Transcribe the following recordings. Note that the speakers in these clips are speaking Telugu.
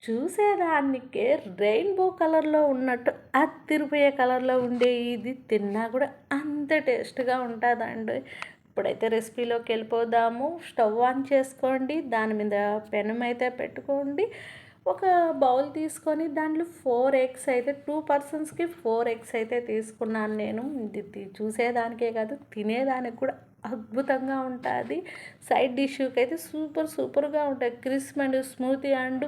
చూసేదానికే రెయిన్బో కలర్‌లో ఉన్నట్టు అదిరిపోయే కలర్‌లో ఉండే ఇది తిన్నా కూడా అంత టేస్ట్‌గా ఉంటదండి. ఇప్పుడైతే రెసిపీలోకెళ్ళిపోదాము. స్టవ్ ఆన్ చేసుకోండి. దాని మీద పెనమైతే పెట్టుకోండి. ఒక బౌల్ తీసుకొని దాంట్లో 4 ఎగ్స్ అయితే 2 పర్సన్స్‌కి 4 ఎగ్స్ అయితే తీసుకున్నాను నేను. ఇది చూసేదానికే కాదు తినేదానికి కూడా అద్భుతంగా ఉంటాది. సైడ్ డిష్‌కైతే సూపర్‌గా ఉంటాయి. Crisp and smoothie and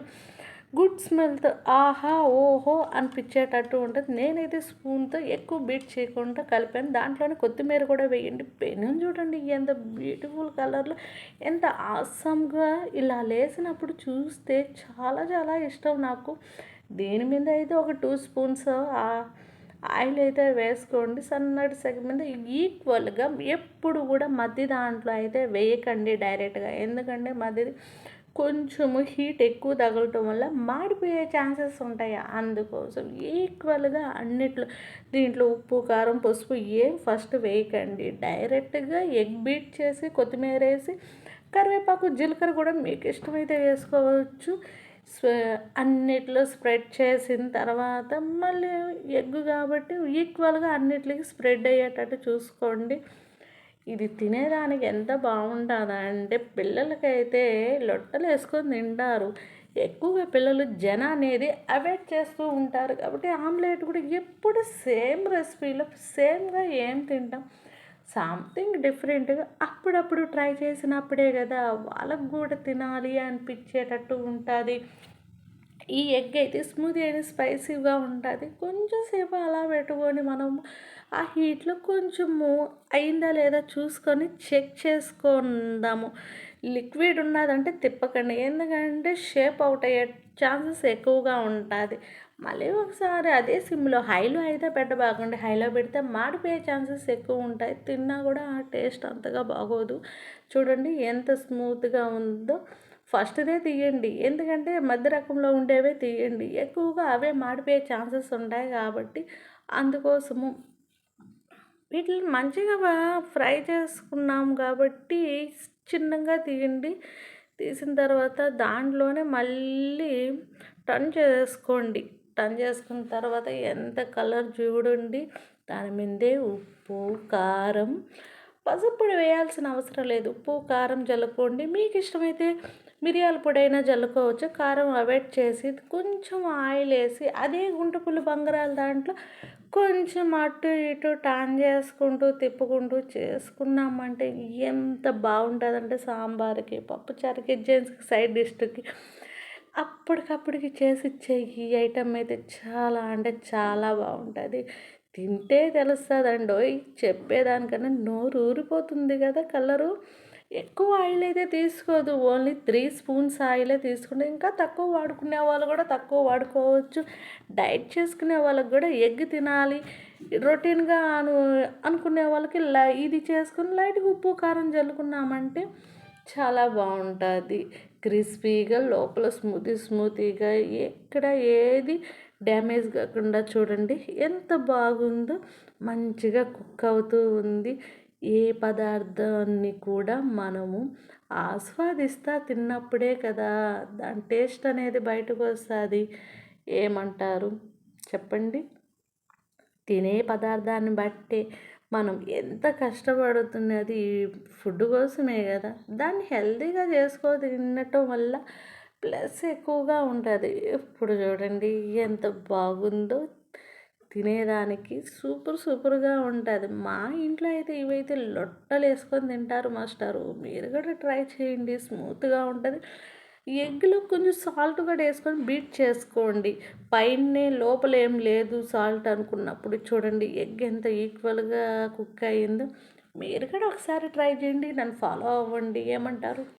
good స్మెల్‌తో ఆహా! ఓహో! అనిపించేటట్టు ఉంటది. నేనైతే స్పూన్‌తో ఎక్కువ బీట్ చేయకుండా కలిపాను. దాంట్లోనే కొత్తిమీర కూడా వేయండి. పెనం చూడండి ఎంత బ్యూటిఫుల్ కలర్‌లో ఎంత ఆసమ్‌గా ఇలా లేసినప్పుడు చూస్తే చాలా ఇష్టం నాకు. దీని మీద అయితే ఒక 2 స్పూన్స్ ఆయిల్ అయితే వేసుకోండి. సన్నటి సెగ మీద ఈక్వల్‌గా ఎప్పుడు కూడా మధ్య దాంట్లో అయితే వేయకండి డైరెక్ట్‌గా. ఎందుకంటే మధ్యది కొంచెము హీట్ ఎక్కువ తగలటం వల్ల మాడిపోయే ఛాన్సెస్ ఉంటాయి. అందుకోసం ఈక్వల్‌గా అన్నిట్లో దీంట్లో ఉప్పు, కారం, పసుపు ఏం ఫస్ట్ వేయకండి. డైరెక్ట్‌గా ఎగ్ బీట్ చేసి కొత్తిమీరేసి కరివేపాకు, జీలకర్ర కూడా మీకు ఇష్టమైతే వేసుకోవచ్చు. అన్నిట్లో స్ప్రెడ్ చేసిన తర్వాత మళ్ళీ ఎగ్ కాబట్టి ఈక్వల్‌గా అన్నిట్లికి స్ప్రెడ్ అయ్యేటట్టు చూసుకోండి. ఇది తినేదానికి ఎంత బాగుంటుందంటే పిల్లలకైతే లొట్టలేసుకొని తింటారు. ఎక్కువగా పిల్లలు అనేది అవాయిడ్ చేస్తూ ఉంటారు కాబట్టి ఆమ్లెట్ కూడా ఎప్పుడు సేమ్ రెసిపీలో సేమ్గా ఏం తింటాం. సంథింగ్ డిఫరెంట్గా అప్పుడప్పుడు ట్రై చేసినప్పుడే కదా వాళ్ళకు కూడా తినాలి అనిపించేటట్టు ఉంటుంది. ఈ ఎగ్ అయితే స్మూతీ అయిన స్పైసీగా ఉంటుంది. కొంచెం సేపు అలా పెట్టుకొని మనం ఆ హీట్లో కొంచెము అయిందా లేదా చూసుకొని చెక్ చేసుకుందాము. లిక్విడ్ ఉన్నదంటే తిప్పకండి. ఎందుకంటే షేప్ అవుట్ అయ్యే ఛాన్సెస్ ఎక్కువగా ఉంటుంది. మళ్ళీ ఒకసారి అదే సిమ్లో హైలో అయితే పెట్టబాకండి. హైలో పెడితే మాడిపోయే ఛాన్సెస్ ఎక్కువ ఉంటాయి. తిన్నా కూడా ఆ టేస్ట్ అంతగా బాగోదు. చూడండి ఎంత స్మూత్గా ఉందో. ఫస్ట్‌దే తీయండి. ఎందుకంటే మధ్య రకంలో ఉండేవే తీయండి. ఎక్కువగా అవే మాడిపోయే ఛాన్సెస్ ఉంటాయి కాబట్టి అందుకోసము వీటిని మంచిగా ఫ్రై చేసుకున్నాం కాబట్టి చిన్నగా తీయండి. తీసిన తర్వాత దాంట్లోనే మళ్ళీ టర్న్ చేసుకోండి. టర్న్ చేసుకున్న తర్వాత ఎంత కలర్ చూడండి. దాని మీదే ఉప్పు, కారం, పసుపు పొడి వేయాల్సిన అవసరం లేదు. ఉప్పు, కారం జల్లుకోండి. మీకు ఇష్టమైతే మిరియాల పొడి అయినా జల్లుకోవచ్చు. కారం అవాయిడ్ చేసి కొంచెం ఆయిల్ వేసి అదే గుంటపుల్లి బంగారాల దాంట్లో కొంచెం అటు ఇటు టర్న్ చేసుకుంటూ తిప్పుకుంటూ చేసుకున్నామంటే ఎంత బాగుంటుందంటే సాంబార్కి, పప్పుచారుకి, జెంట్స్కి సైడ్ డిష్కి అప్పటికప్పటికి చేసి ఇచ్చే ఈ ఐటెం అయితే చాలా అంటే చాలా బాగుంటుంది. తింటే తెలుస్తుందండోయ్. చెప్పేదానికన్నా నోరు ఊరిపోతుంది కదా కలరు. ఎక్కువ ఆయిల్ అయితే తీసుకోదు. ఓన్లీ 3 స్పూన్స్ ఆయిలే తీసుకుంటే ఇంకా తక్కువ వాడుకునే వాళ్ళు కూడా తక్కువ వాడుకోవచ్చు. డైట్ చేసుకునే వాళ్ళకి కూడా ఎగ్ తినాలి రొటీన్గా అనుకునే వాళ్ళకి ఇది చేసుకుని లైట్గా ఉప్పు కారం జల్లుకున్నామంటే చాలా బాగుంటుంది. క్రిస్పీగా లోపల స్మూతీగా ఎక్కడ ఏది డ్యామేజ్ కాకుండా చూడండి ఎంత బాగుందో. మంచిగా కుక్ అవుతూ ఉంది. ఏ పదార్థాన్ని కూడా మనము ఆస్వాదిస్తా తిన్నప్పుడే కదా దాని టేస్ట్ అనేది బయటకు వస్తుంది. ఏమంటారు చెప్పండి? తినే పదార్థాన్ని బట్టే మనం ఎంత కష్టపడుతున్నది ఫుడ్ కోసమే కదా. దాన్ని హెల్తీగా తినటం వల్ల ప్లస్ ఎక్కువగా ఉంటుంది. ఇప్పుడు చూడండి ఎంత బాగుందో. తినేదానికి సూపర్గా ఉంటుంది. మా ఇంట్లో అయితే ఇవైతే లొట్టలు వేసుకొని తింటారు మాస్టారు. మీరు కూడా ట్రై చేయండి. స్మూత్గా ఉంటుంది. ఎగ్లో కొంచెం సాల్ట్ కూడా వేసుకొని బీట్ చేసుకోండి. పైనే లోపల ఏం లేదు సాల్ట్ అనుకున్నప్పుడు చూడండి ఎగ్ ఎంత ఈక్వల్గా కుక్ అయ్యిందో. మీరు కూడా ఒకసారి ట్రై చేయండి. నన్ను ఫాలో అవ్వండి. ఏమంటారు?